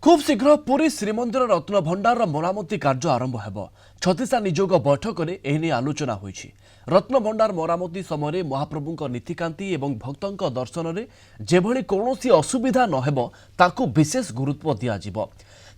खूब शीघ्र पुरी श्रीमंदिर रत्न भंडार मरामती कार्य आरंभ होब। छत्तीसा नियोग बैठक में एने आलोचना होईछि। रत्न भंडार मरामती समय महाप्रभु नीतिकांति एवं भक्तों दर्शन में जेभली कौनसी असुविधा नहेब ताकू विशेष गुरुत्व दियाजिब।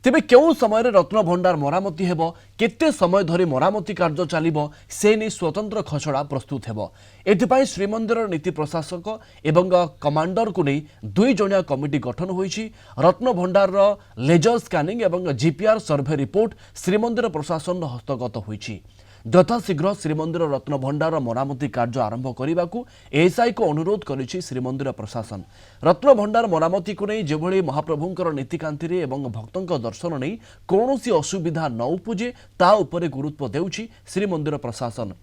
तेबे केउ समय रत्न भंडार मरामती हेब, केते समय धरी मरामती कार्य चलिब से नहीं स्वतंत्र खसड़ा प्रस्तुत हेब। एथिपाई श्रीमंदिर नीति प्रशासक एवं कमांडर को नहीं 2 जणिया कमिटी गठन होईछि। रत्न भंडार लेजर स्कानिंग एवं जीपीआर सर्वे रिपोर्ट श्रीमंदिर प्रशासन हस्तगत होईछि। यथाशीघ्र श्रीमंदिर रत्न भंडार मरामती कार्य आरंभ करने को एएसआई को अनुरोध करिछि श्रीमंदिर प्रशासन। रत्न भंडार मरामती को नहीं जेभली महाप्रभुंकर नीतिकांति एवं भक्तों दर्शन नहीं कौनसी असुविधा न उपजे ता उपरे गुरुत्व देउछि श्रीमंदिर प्रशासन।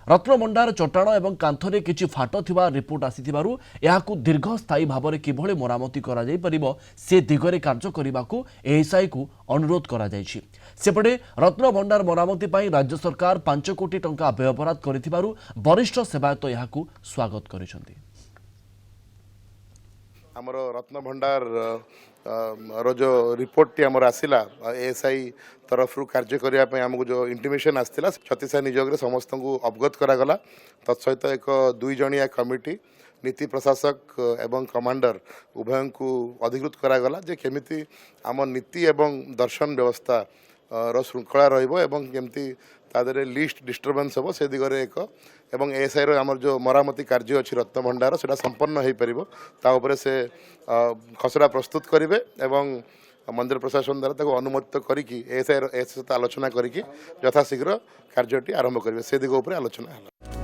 रत्न भंडार चट्टाण एवं कांथरे किछि फाट थिबा रिपोर्ट आसीथिबारु एहाकु दीर्घस्थायी भावरे किभଳି मरामती करा जाई परिबो से दिगरे कार्य करिबाकू एएसआई को अनुरोध करा जायछि। सेपटे रत्न भंडार मरामती पाई राज्य सरकार 5 कोटी टंका व्ययबराद करिथिबारु वरिष्ठ सेवायत एहाकु स्वागत करिसंती। आमर रत्न भंडार रो जो रिपोर्ट टी आमर आसिला एएसआई तरफ कार्य करने आमको जो इंटिमेशन आसाला छत्तीसा नियोग समस्त को अवगत करागला। तत्सहित एक 2 जणिया कमिटी नीति प्रशासक एवं कमांडर उभय को अधिकृत करागला जे केमिति आम नीति एवं दर्शन व्यवस्था रो श्रृंखला रहिबो एवं केमिति तादरे लिस्ट डिस्टर्बेंस हम से दिगरे एक एवं एएसआई रो आमर जो मरामती कार्य अच्छी रत्न भंडार से संपन्न हो पार ता उपरे से खसड़ा प्रस्तुत करेंगे एवं मंदिर प्रशासन द्वारा ताको अनुमोदित करिकी एएसआई सहित आलोचना करिकी यथाशीघ्र कार्यटी आरंभ करेंगे से दिग उपर आलोचना है।